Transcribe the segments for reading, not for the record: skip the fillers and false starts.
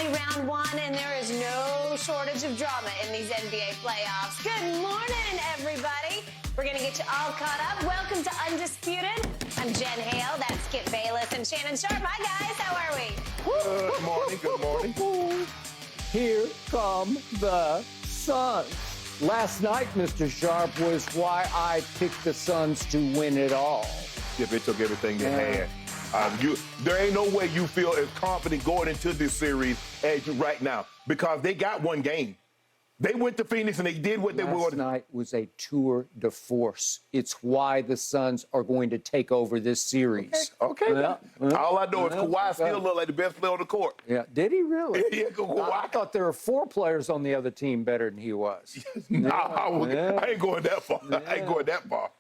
only round one, and there is no shortage of drama in these NBA playoffs. Good morning, everybody. We're going to get you all caught up. Welcome to Undisputed. I'm Jen Hale. That's Skip Bayless and Shannon Sharp. Hi, guys. How are we? Good morning. Good morning. Here come the Suns. Last night, Mr. Sharp, was why I picked the Suns to win it all. If it took everything they had. There ain't no way you feel as confident going into this series as you right now because they got one game. They went to Phoenix and they did what they wanted. Last night was a tour de force. It's why the Suns are going to take over this series. Okay. All I know is Kawhi still looked like the best player on the court. Yeah, did he really? Yeah, Kawhi. I thought there were 4 players on the other team better than he was. I ain't going that far. I ain't going that far.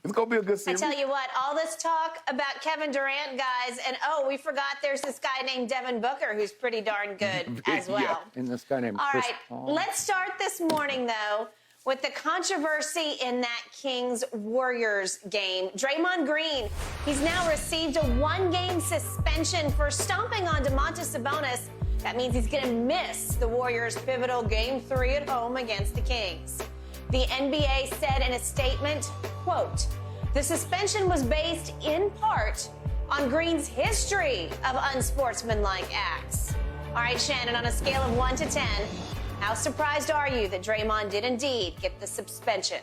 It's going to be a good series. I tell you what, all this talk about Kevin Durant, guys, and we forgot there's this guy named Devin Booker who's pretty darn good as well. Yeah. And this guy named All Chris right, Paul. let's start this morning, though, with the controversy in that Kings-Warriors game. Draymond Green, he's now received a 1-game suspension for stomping on Domantas Sabonis. That means he's going to miss the Warriors' pivotal Game 3 at home against the Kings. The NBA said in a statement, quote, "The suspension was based in part on Green's history of unsportsmanlike acts." All right, Shannon, on a scale of 1 to 10, how surprised are you that Draymond did indeed get the suspension?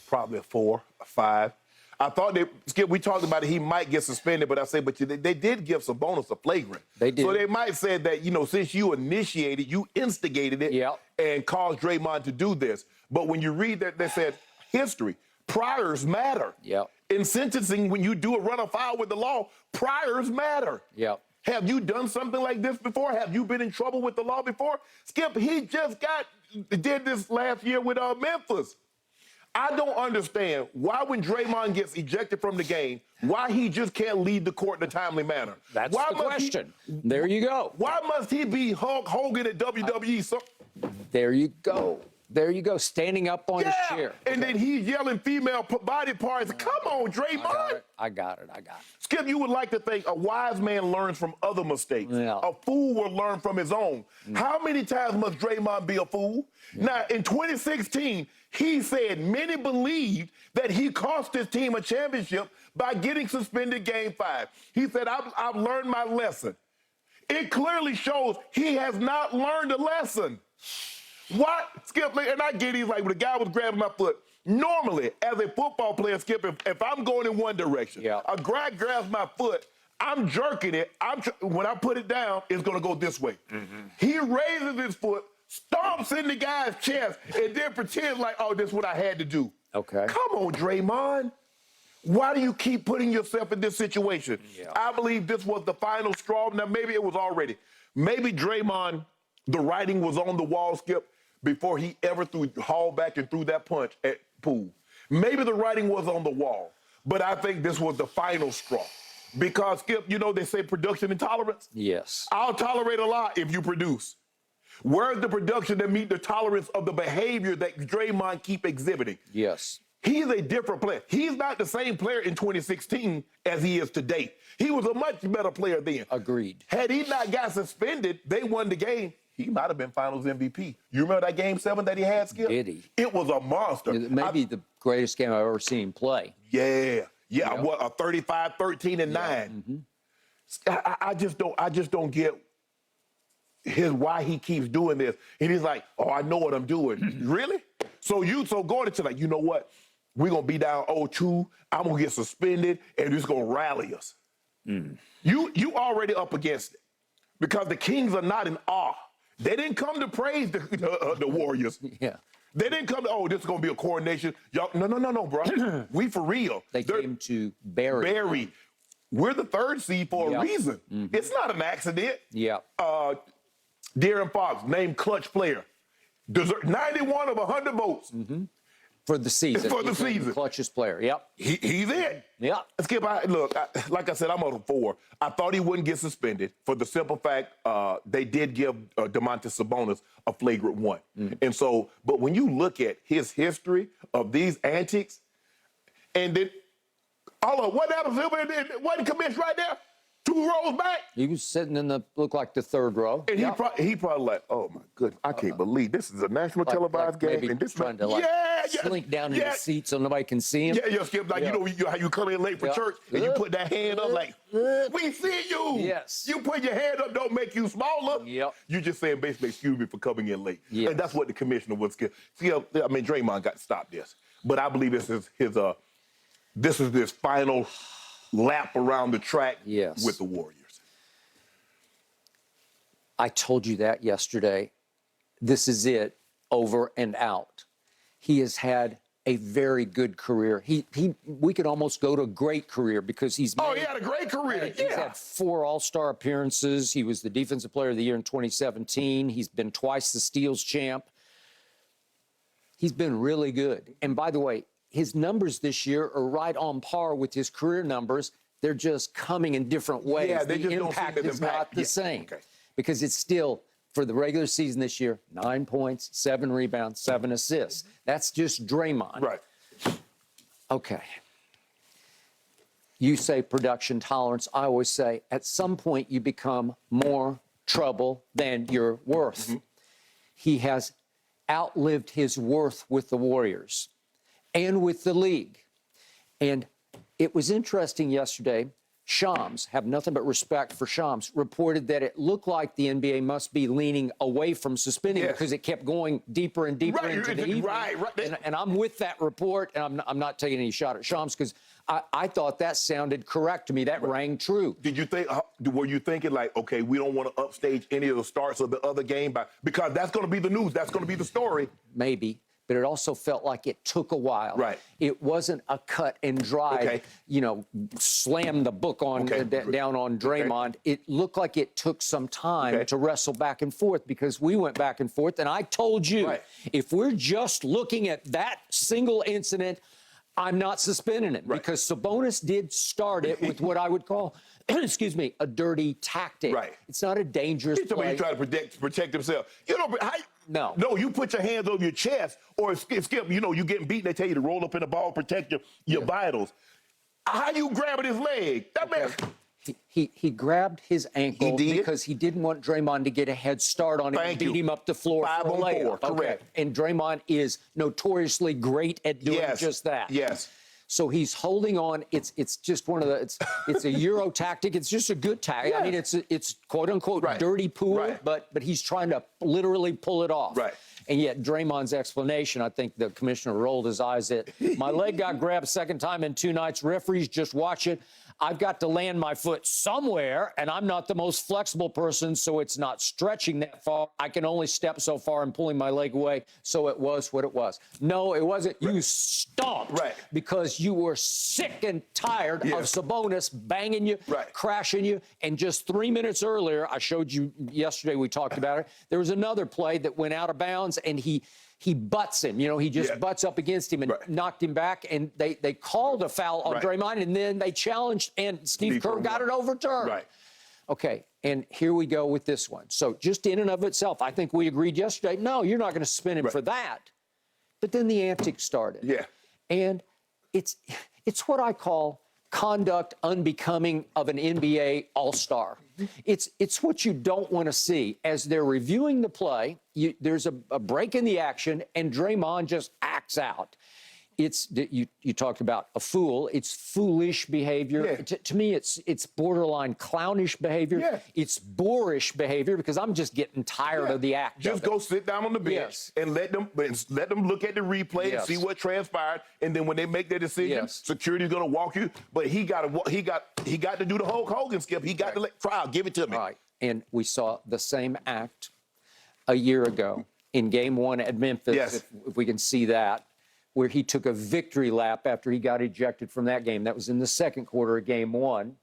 Probably a 4, a 5. I thought Skip, we talked about it, he might get suspended, but I say, but they did give Sabonis a flagrant. They did. So they might say that, since you initiated, you instigated it and caused Draymond to do this. But when you read that, they said history, priors matter. Yep. In sentencing, when you do a run afoul with the law, priors matter. Yep. Have you done something like this before? Have you been in trouble with the law before? Skip, he just did this last year with Memphis. I don't understand why when Draymond gets ejected from the game, why he just can't lead the court in a timely manner. That's the question. There you go. Why must he be Hulk Hogan at WWE? There you go. There you go, standing up on his chair. And then he's yelling female body parts. Come on, Draymond. I got it. Skip, you would like to think a wise man learns from other mistakes. Yeah. A fool will learn from his own. How many times must Draymond be a fool? Now, in 2016, he said many believed that he cost his team a championship by getting suspended Game 5. He said, I've learned my lesson. It clearly shows he has not learned a lesson. What? Skip, and I get he's like, when the guy was grabbing my foot. Normally, as a football player, Skip, if I'm going in one direction, a guy grabs my foot, I'm jerking it. When I put it down, it's going to go this way. He raises his foot, stomps in the guy's chest, and then pretends like, oh, this is what I had to do. Okay. Come on, Draymond. Why do you keep putting yourself in this situation? I believe this was the final straw. Now, maybe it was already. Maybe Draymond, the writing was on the wall, Skip, before he ever hauled back and threw that punch at Poole. Maybe the writing was on the wall, but I think this was the final straw. Because, Skip, they say production intolerance? Yes. I'll tolerate a lot if you produce. Where's the production that meet the tolerance of the behavior that Draymond keep exhibiting? Yes. He's a different player. He's not the same player in 2016 as he is today. He was a much better player then. Agreed. Had he not got suspended, they won the game. He might have been Finals MVP. You remember that Game 7 that he had, Skip? Did he? It was a monster. Maybe the greatest game I've ever seen him play. Yeah. What, a 35, 13, and 9. I just don't get why he keeps doing this. And he's like, oh, I know what I'm doing. Really? So going into like, you know what? We're going to be down 0-2. I'm going to get suspended, and it's going to rally us. You already up against it because the Kings are not in awe. They didn't come to praise the Warriors. Yeah. They didn't come to, oh, this is going to be a coronation. Y'all, no, bro. We for real. They came to bury. We're the 3rd seed for a reason. It's not an accident. Yeah. De'Aaron Fox, named clutch player. 91 of 100 votes. For the season. For the season. Clutchest player. Yep. He's it. Yeah. Skip, like I said, I'm on a 4. I thought he wouldn't get suspended for the simple fact they did give Domantas Sabonis a flagrant 1. And so, but when you look at his history of these antics, and then, what happened? What committed right there? 2 rows back. He was sitting in looked like the 3rd row. And Yep. he probably like, oh my goodness, I can't believe this is a national televised game. Maybe And this trying to slink down in the seat so nobody can see him. Yeah, Skip, like, you know how you come in late for church and you put that hand up like, we see you. Yes. You put your hand up, don't make you smaller. Yep. You just saying basically, excuse me for coming in late. Yes. And that's what the commissioner was. See, I mean, Draymond got to stop this. But I believe this is his final lap around the track with the Warriors. I told you that yesterday. This is it, over and out. He has had a very good career. We could almost go to a great career because he's he had a great career. He's had 4 All-Star appearances. He was the Defensive Player of the Year in 2017. He's been twice the Steals champ. He's been really good. And by the way, his numbers this year are right on par with his career numbers. They're just coming in different ways. Yeah, they the just impact don't seem is to not the same. Okay. Because it's still, for the regular season this year, 9 points, 7 rebounds, 7 assists. That's just Draymond. Right. Okay. You say production tolerance. I always say at some point you become more trouble than you're worth. Mm-hmm. He has outlived his worth with the Warriors and with the league. And it was interesting yesterday. Shams, have nothing but respect for Shams, reported that it looked like the NBA must be leaning away from suspending because it kept going deeper and deeper into the evening. Right. And I'm with that report, and I'm not taking any shot at Shams because I thought that sounded correct to me. That rang true. Did you think? Were you thinking like, okay, we don't want to upstage any of the starts of the other game because that's going to be the news. That's going to be the story. Maybe. But it also felt like it took a while. Right. It wasn't a cut and dry, slam the book on down on Draymond. Okay. It looked like it took some time to wrestle back and forth because we went back and forth. And I told you, if we're just looking at that single incident, I'm not suspending it because Sabonis did start it with what I would call, excuse me, a dirty tactic. Right. It's not a dangerous play. He's trying to protect himself. No, you put your hands over your chest, or Skip, you getting beaten, they tell you to roll up in the ball, protect your vitals. How you grabbing his leg? That man... He grabbed his ankle because he didn't want Draymond to get a head start on him and beat him up the floor. 5 on 4, correct. And Draymond is notoriously great at doing just that. Yes. So he's holding on. It's just one of the it's a Euro tactic. It's just a good tactic. Yeah. I mean, it's quote unquote dirty pool, but he's trying to literally pull it off. Right. And yet Draymond's explanation, I think the commissioner rolled his eyes at, my leg got grabbed a second time in 2 nights. Referees just watch it. I've got to land my foot somewhere, and I'm not the most flexible person, so it's not stretching that far. I can only step so far in pulling my leg away, so it was what it was. No, it wasn't. You stomped because you were sick and tired of Sabonis banging you, crashing you, and just 3 minutes earlier, I showed you yesterday, we talked about it, there was another play that went out of bounds, and he butts him. He just butts up against him and knocked him back. And they called a foul on Draymond, and then they challenged, and Steve Kerr got it overturned. Right. Okay, and here we go with this one. So just in and of itself, I think we agreed yesterday, no, you're not going to suspend him for that. But then the antics started. Yeah. And it's what I call conduct unbecoming of an NBA All-Star. It's what you don't want to see. As they're reviewing the play, there's a break in the action, and Draymond just acts out. You talked about a fool. It's foolish behavior. Yeah. To me, it's borderline clownish behavior. Yeah. It's boorish behavior because I'm just getting tired of the act. Just go sit down on the bench and let them look at the replay and see what transpired. And then when they make their decision, security's going to walk you. But he got to do the Hulk Hogan, Skip. He got to trial. Give it to me. Right. And we saw the same act a year ago in Game 1 at Memphis. If we can see that, where he took a victory lap after he got ejected from that game. That was in the second quarter of Game 1.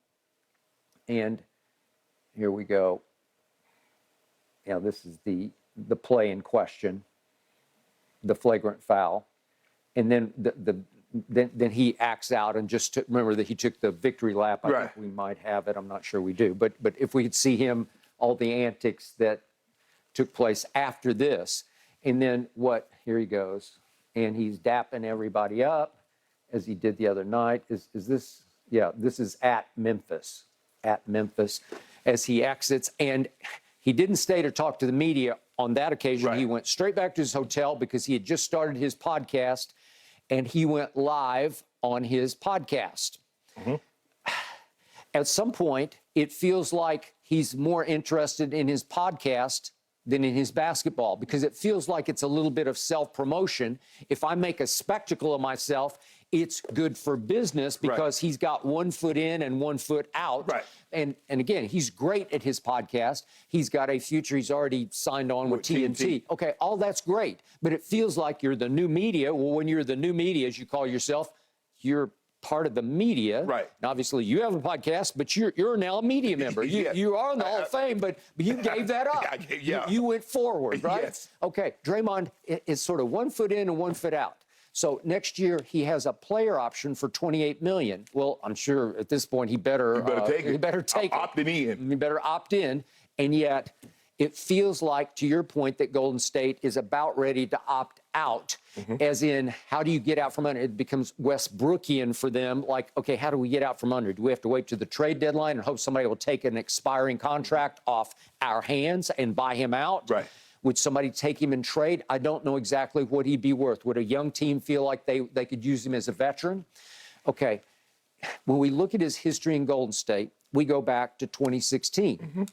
And here we go. Yeah, this is the play in question, the flagrant foul. And then then he acts out and just remember that he took the victory lap. I think we might have it. I'm not sure we do. But if we could see him, all the antics that took place after this. And then here he goes. And he's dapping everybody up as he did the other night. Is this? Yeah, this is at Memphis. at Memphis as he exits. And he didn't stay to talk to the media on that occasion. Right. He went straight back to his hotel because he had just started his podcast, and he went live on his podcast. Mm-hmm. At some point, it feels like he's more interested in his podcast than in his basketball, because it feels like it's a little bit of self-promotion. If I make a spectacle of myself, it's good for business because he's got 1 foot in and 1 foot out. Right. And again, he's great at his podcast. He's got a future. He's already signed on with TNT. Okay, all that's great. But it feels like you're the new media. Well, when you're the new media, as you call yourself, you're part of the media. Right. Now, obviously, you have a podcast, but you're now a media member. You are in the Hall of Fame, but you gave that up. You went forward, right? Yes. Okay, Draymond is sort of 1 foot in and 1 foot out. So next year he has a player option for $28 million. Well, I'm sure at this point he better take it. He better take it. Opting in. He better opt in. And yet it feels like, to your point, that Golden State is about ready to opt out. As in, how do you get out from under? It becomes Westbrookian for them. Like, okay, how do we get out from under? Do we have to wait to the trade deadline and hope somebody will take an expiring contract off our hands and buy him out? Right. Would somebody take him in trade? I don't know exactly what he'd be worth. Would a young team feel like they could use him as a veteran? Okay, when we look at his history in Golden State, we go back to 2016.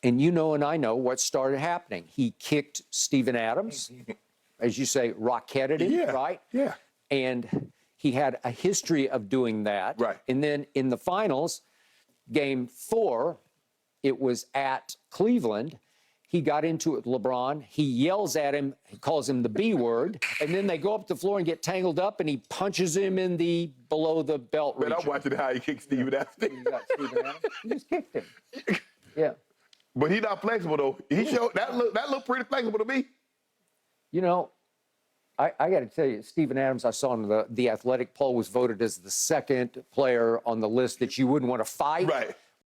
And you know and I know what started happening. He kicked Steven Adams, as you say, rocketed him, right? Yeah. And he had a history of doing that. Right. And then in the finals, game 4, it was at Cleveland. He got into it with LeBron. He yells at him. He calls him the B word. And then they go up the floor and get tangled up, and he punches him in the below the belt region. I'm watching how he kicked Steven Adams. He just kicked him. Yeah. But he's not flexible, though. He showed that looked pretty flexible to me. You know, I got to tell you, Steven Adams, I saw in the Athletic poll, was voted as the second player on the list that you wouldn't want to fight. Right.